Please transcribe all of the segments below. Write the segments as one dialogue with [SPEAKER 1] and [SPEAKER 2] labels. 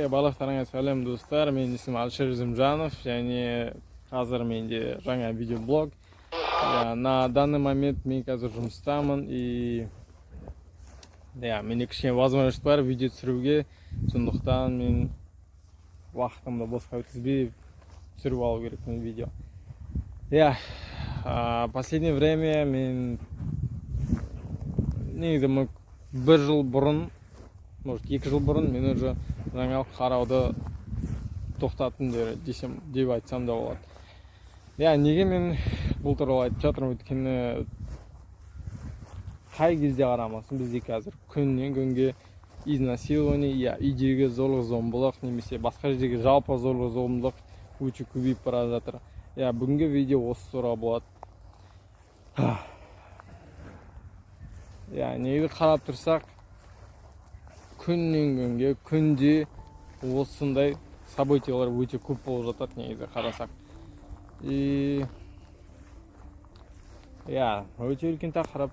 [SPEAKER 1] Барлықтарыңа сәлем достар, мен есімім Алишер Зымжанов, және қазір менде жаңа видеоблог. На данный момент мен қазір жұмыстамын, и менде кішкене возможность бар видео түсіруге, сондықтан мен уақытымды босқа өткізбей түсіріп алу керек мен видео. Последнее время мен негізі бір жыл бұрын, может 2 жыл бұрын мен уже жаңалық қарауды тоқтаттым деп айтсам да болады. Неге мен бұл туралы айтып жатырмын, өйткені қай кезде қарамасын бізде қазір күннен күнге изнасилование, үйдегі зорлық-зомбылық немесе басқа жердегі жалпы зорлық-зомбылық өте көбейіп бара жатыр. Бүгінгі видео осы туралы болады. Негізі қарап тұрсақ, күннен күнге, күнде осындай событиялар өте көп болып жатады, негізі қарасақ. Өте үлкен тақырып.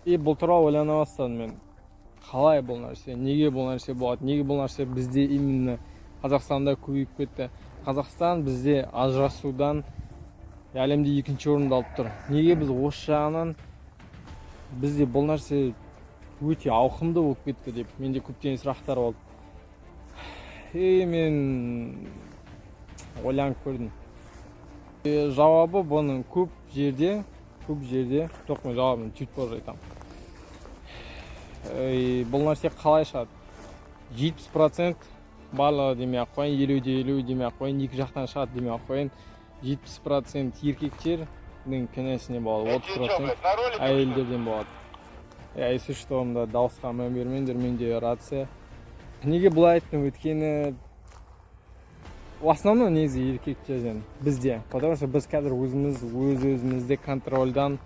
[SPEAKER 1] Бұл туралы ойлана бастадым мен. Қалай бұл нәрсе, неге бұл нәрсе болады, неге бұл нәрсе бізде именно Қазақстанда көбейіп кетті. Қазақстан бізде ажырасудан әлемде 2-ші орында алып тұр. Неге біз осы жағынан бізде бұл нәрсе өте ауқымды болып кетті деп менде көптеген сұрақтар болды. Мен ойланып көрдім. Жауабы бұның көп жерде, жоқ, мен жауабын чуть позже айтамын. Бұл нәрсе қалай шығады? 70% барлығы демей ақ қояйын, 50-50 демей ақ қояйын, екі жақтан шығады демей ақ қояйын. 70% еркектердің кінәсіне болады, 30% әйелдерден болады. Если что, онда дауысқа мән бермеңдер, менде рация. Неге бұлай айттым, өйткені в основном негізі еркектерден бізде, потому что біз қазір өзімізді контрольда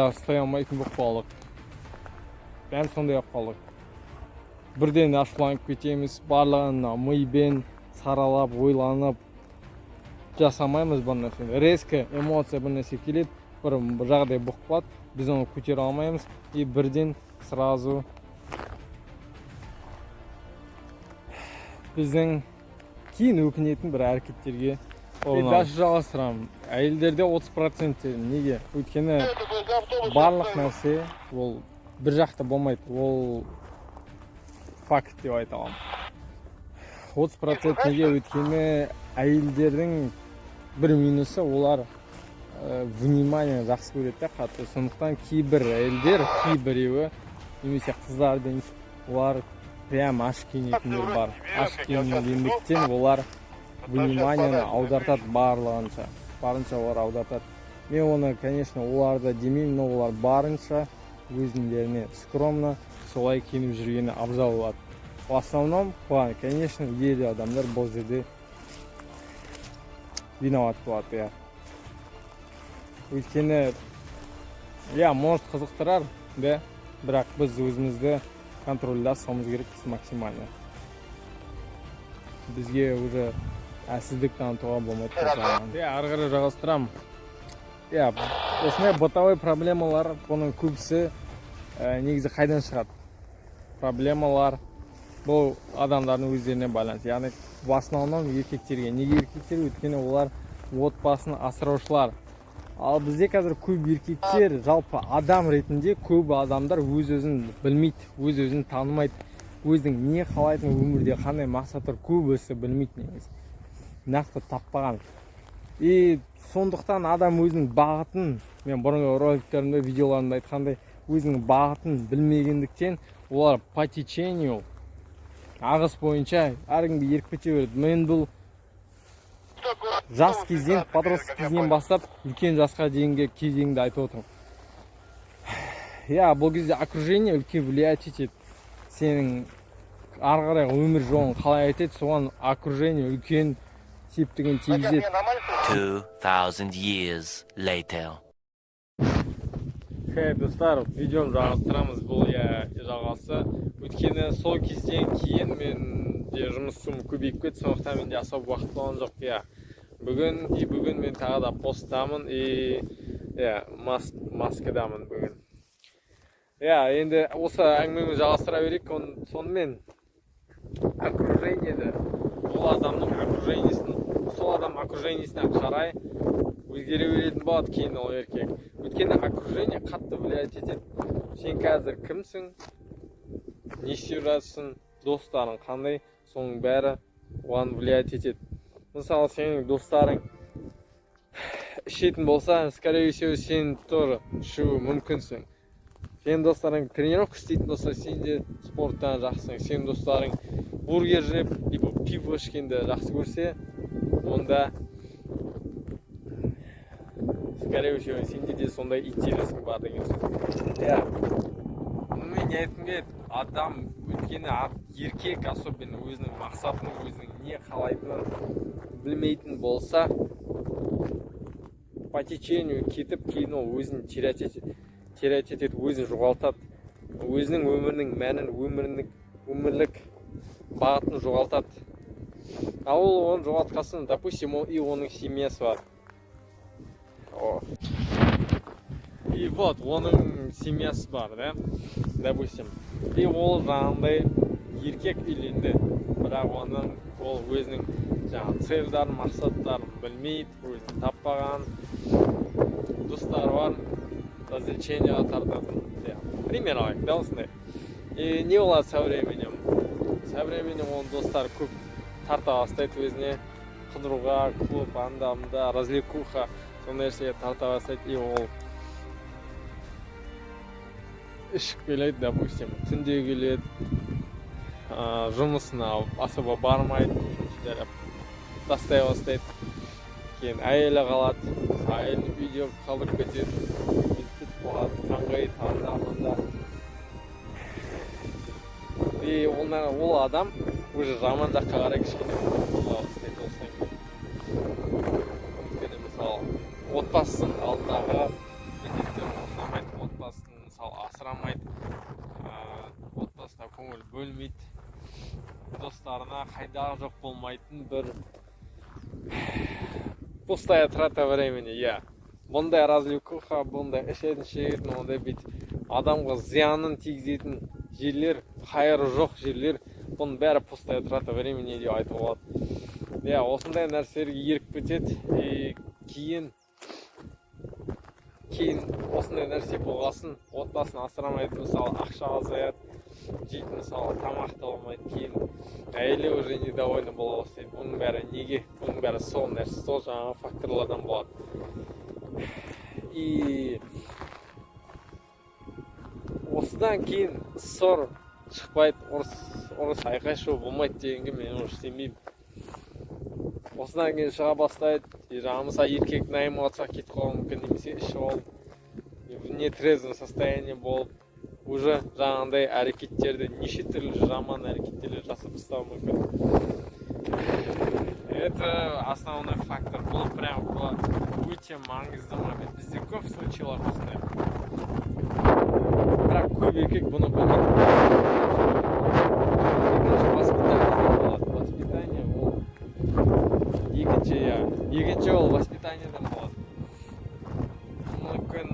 [SPEAKER 1] ұстай алмайтын болып қалдық. Бәрі сондай болып қалдық. Бірден ашуланып кетеміз, барлығын мибен саралап, ойланып жасамаймыз бір нәрсені. Резко эмоция бір нәрсе келеді, бір жағдай болып қалады, біз оны көтере алмаймыз, и бірден сразу біздің кейін өкінетін бір әрекеттерге даже жалғастырамын. Әйелдерде 30% неге? Өйткені барлық нәрсе ол бір жақта болмайды, ол факт деп айта аламын. 30% неге? Өйткені әйелдердің бір минусы, олар внимание жақсы көреді қатты. Сондықтан кейбір әйелдер, кейбіреуі немесе қыздар дейміз, олар прям ашық киінетіндер бар. Ашық киінгендіктен олар внимание аудартады барынша олар аудартады. Мен оны, конечно, оларды демеймін, но олар барынша өзіндеріне скромно солай киініп жүргені абзал болады. В основном, конечно, ер адамдар бұл жерде виноват болады. Өйткені, может қызықтырар, бірақ біз өзімізді контрольда ұстауымыз керек максимально. Бізге уже әлсіздік танытуға болмайды. Ары қарай жалғастырамын. Осындай бытовой проблемалар, бұның көбісі негізі қайдан шығады? Проблемалар бұл адамдардың өздеріне байланысты. Яғни в основном еркектерге. Неге еркектер? Өйткені олар отбасын асыраушылар. Ал бізде қазір көп еркектер, жалпы адам ретінде көп адамдар өз-өзін білмейді, өз-өзін танымайды, өзінің не қалайтын өмірде қандай мақсаттар көбісі білмейді негізі. Нақты таппаған. Сондықтан адам өзінің бағытын, мен бұрынғы роликтерімде, видеоларымда айтқандай, өзінің бағытын білмегендіктен олар по течению, ағыс бойынша әркімге еріп кете береді. Мен бұл жас кезден, подростық кезден бастап үлкен жасқа дейінгі кезеңді айтып отырмын. Бұл кезде окружение үлкен влиять етеді. Сенің ары қарай өмір жолын қалай етеді, соған окружение үлкен септігін тигізеді.
[SPEAKER 2] 2000 years later.
[SPEAKER 1] Достар, видеоны жалғастырамыз. Бұл жалғасы. Өйткені сол кезден кейін менде жұмысым көбейіп кетті, сондықтан менде особо уақыт болған жоқ. Бүгін мен тағы да посттамын, маскадамын бүгін. иә енді осы әңгімені жалғастыра берейік сонымен окружениеде ол адамның окружениесін сол адам окружениесіне қарай өзгере беретін болады кейін ол еркек. Өйткені окружение қатты влиять етеді. Сен қазір кімсің, не істеп жатырсың, достарың қандай, соның бәрі оған влиять етеді. Мысалы сенің достарың ішетін болса, скорее всего сен тоже ішуі мүмкінсің. Сенің достарың тренировка істейтін болса, сен де спорттан жақсың. Сенің достарың бургер жеп, либо пиво ішкенді жақсы көрсе, онда скорее всего сенде де сондай интересің бар деген сөз. Иә. Мен не айтқым келеді, адам өйткені еркек особенно өзінің мақсатын, өзінің не қалайтынын білмейтін болса, по течению кетіп кейін ол өзін терять етеді, өзін жоғалтады. Өзінің өмірінің мәнін, өмірлік бағытын жоғалтады. Ал ол оны жоғалтқасын, допустим, и оның семьясы бар. И вот, оның семьясы бар, да, допустим. И ол жаңағындай еркек үйленді, бірақ ол өзінің жаңағы целдарын, мақсаттарын білмейді, өзін таппаған, достары бар, развлечениеға тартатын. Пример алайық, да, осындай. И не болады со временем? Со временем оның достары көп тарта бастайды өзіне, қыдыруға, клуб, анда-мында, развлекуха, сондай нәрсеге тарта бастайды. И ол ішіп келеді, допустим, түнде келеді, жұмысына особо бармайды, жұмысты тастай бастайды. Кейін әйелі қалады, әйелін үйде қалдырып кетеді, кетіп қалады, таңғайды, анда-мында. И ол адам уже жаман жаққа қарай кішкене бола бастайды осылай. Өйткені мысалы отбасының алдындағы міндеттерін орындамайды, отбасын мысалы асырамайды, отбасына көңіл бөлмейді, достарына қайдағы жоқ болмайтын бір пустая трата времени, иә. Бұндай развлекуха, бұндай ішетін, ондай бүйтіп адамға зиянын тигізетін жерлер, қайыры жоқ жерлер, бұның бәрі пустая трата времени деп айтуға болады. Иә, осындай нәрселерге еріп кетеді, и кейін осындай нәрсе болғасын, отбасын асырамайды, мысалы ақша азаяды, жейтін мысалы тамақты болмайды, кейін әйелі уже недовольны бола бастайды. Бұның бәрі неге? Бұның бәрі сол нәрсе, сол жаңағы факторлардан болады. И осыдан кейін ссор шықпайды, ұрыс айқай-шу болмайды дегенге мен уже сенбеймін. Осыдан кейін шыға бастайды, жаңағы мысалы еркек наимоватқа кетіп қалуы мүмкін, немесе ішіп алып, в нетрезвом состоянии болып, уже жаңағындай әрекеттерді, неше түрлі жаман әрекеттерді жасап тастауы мүмкін. Это основной фактор. Бұл прям өте маңызды момент. Бізде көп случайлар осындай. Бірақ көп еркек бұны білмейді. Воспитание ол екінші ол воспитаниедан болады. Мүмкін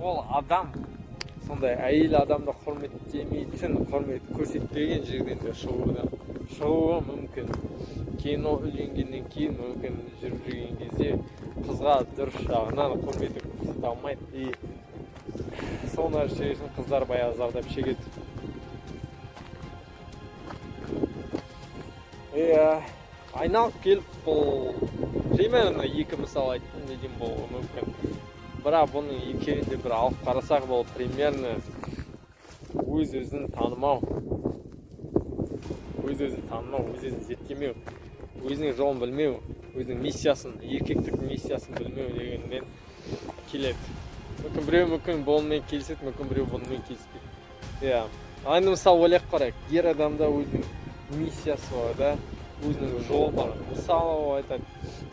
[SPEAKER 1] ол адам сондай әйел адамды құрметтемейтін, құрмет көрсетпеген жерден де шығуы мүмкін. Кейін ол үйленгеннен кейін мүмкін жүріп жүрген кезде қызға дұрыс жағынан құрметті көрсете алмайды. И сол нәрсе үшін қыздар баяғы зардап шегеді. Айналып келіп бұл примерно екі мысал айттым деген болуы мүмкін. Бірақ бұның екеуін де бір алып қарасақ, бұл примерно өз-өзін танымау, өз-өзін зерттемеу, өзінің жолын білмеу, өзінің миссиясын, еркектік миссиясын білмеу дегеннен келеді. Мүмкін біреу бұнымен келіседі, мүмкін біреу бұнымен келіспейді. Енді мысалы ойлап қарайық, ер адамда өзінің миссиясы бар, да, өзінің жолы бар. Мысалы айтады,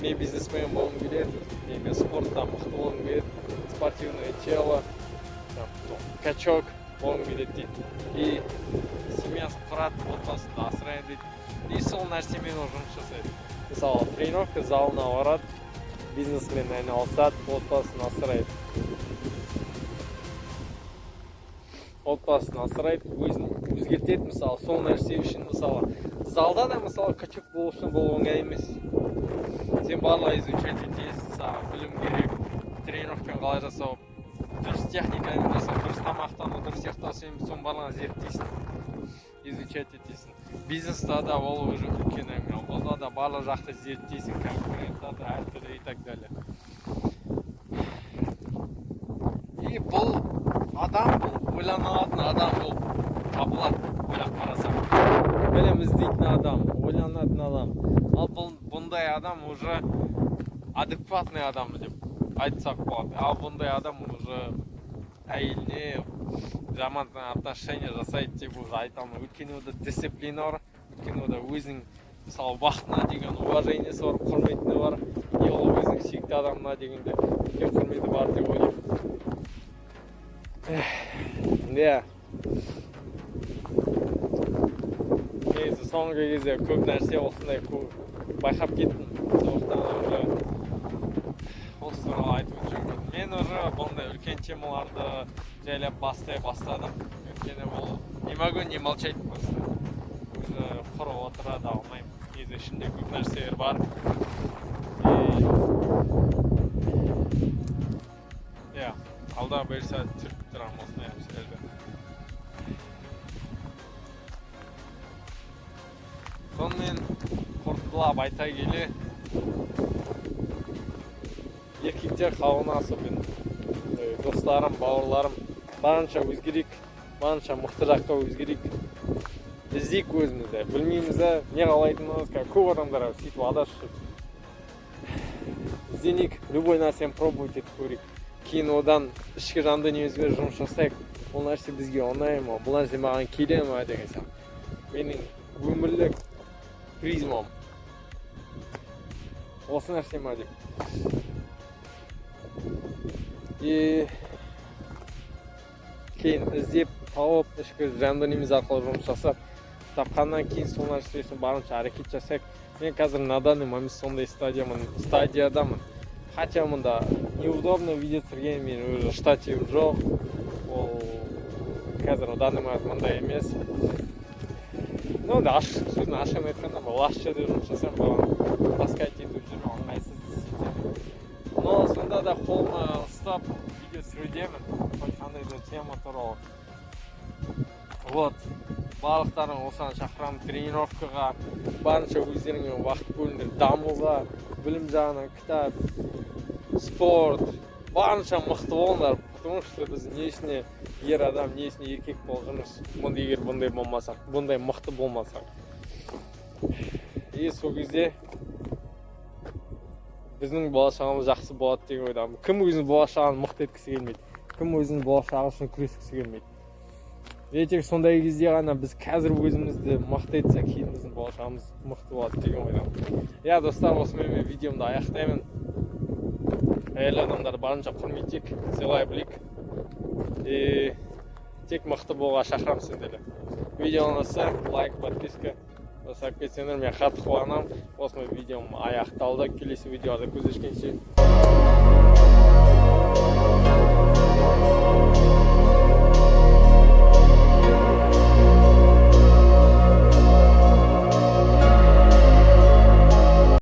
[SPEAKER 1] мен бизнесмен болғым келеді, мен спортта мықты болғым келеді, спортивное тело, качок болғым келеді дейді. И семьясын құрады, отбасын асырайды дейді. И сол нәрсемен ол жұмыс жасайды. Мысалы тренировка залына барады, бизнесмен айналысады, отбасын асырайды. отбасын асырайды, өзін өзгертеді. Мысалы сол нәрсе үшін мысалы залда да мысалы качок болу үшін бұл оңай емес. Сен барлық изучать етесің, саған білім керек, тренировканы қалай жасау, дұрыс техникамен жасау, дұрыс тамақтану, дұрыс ұйықтау, сен соның барлығын зерттейсің, изучать етесің. Бизнеста да ол уже үлкен әңгіме, олда да барлық жақты зерттейсің, конкуренттарды әртүрлі и так далее. И бұл адам, бұл ойланатын адам бұл табылады, ойлап қарасаң. Білім іздейтін адам, ойланатын адам. Ал бұндай адам уже адекватный адам деп айтсақ болады. Ал бұндай адам уже әйеліне жаман отношение жасайды деп уже айта алмаймын. Өйткені ода дисциплина бар, өйткені ода өзінің мысалы уақытына деген уважениесі бар, құрметіне бар, и ол өзінің сүйікті адамына дегенде үлкен құрметі бар деп ойлаймын. Иә. Негізі соңғы кезде көп нәрсе осындай байқап кеттім. Сондықтан уже осы туралы айтып жүрмін. Мен уже бұндай үлкен темаларды жайлап бастадым. Өйткені бұл не могу не молчать просто. Уже құрып отыра да алмаймын. Негізі ішінде көп нәрселер бар. Иә, алда бұйырса түсіріп тұрамын осындай нәрселерді. Сонымен қорытындылап айта келе, еркектер қауымына особенно достарым, бауырларым барынша өзгерейік, барынша мықты жаққа өзгерейік. Іздейік өзімізді, білмейміз де, не қалайтынымыз, көп адамдар сөйтіп адасып ізденейік, любой нәрсені пробовать етіп көрейік. Кейін одан ішкі жан дүниемізге жұмыс жасайық. Бұл нәрсе бізге ұнай ма, бұл нәрсе маған келе ма деген сияқты. Менің өмірлік призмам осы нәрсе ма деп. Кейін іздеп, тауып, ішкі жан дүниеміз арқылы жұмыс жасап, тапқаннан кейін сол нәрсесін барынша әрекет жасайық. Мен қазір на данный момент сондай стадиядамын. Хотя мұнда неудобно видеться, мен уже штатив жоқ. Ол қазір на данный момент мұндай емес. Ну да, сөзін ашын айтқанда, бұл ашчады жұмыс жасам, бағын таскать етіп жүрмін, ыңғайсыз сетемін. Но сонда да қолыма ұстап видео түсірудемін, қандай да тема туралы. Вот, барлықтарын осыған шақырамын тренировкаға, барынша өздеріңе уақыт бөліңдер, дамуға, білім жағынан кітап, спорт, барынша мықты болыңдар. Потому что біз несіне ер адам, несіне еркек болғымыз, егер бұндай болмасақ, бұндай мықты болмасақ. И сол кезде біздің болашағымыз жақсы болады деген ойдамын. Кім өзінің болашағын мықты еткісі келмейді, кім өзінің болашағы үшін күрескісі келмейді. Тек сондай кезде ғана біз қазір өзімізді мықты етсек, кейін біздің болашағымыз мықты болады деген ойдамын. Иә, достар, осымен мен видеомды аяқтаймын. Әйел адамдар барынша құрметтейік, сыйлай білейік. Тек мықты болуға шақырамын сендерді. Видео ұнаса, лайк, подписка жасап кетсеңдер, мен қатты қуанамын. Осымен видеом аяқталды. Келесі видеода кездескенше.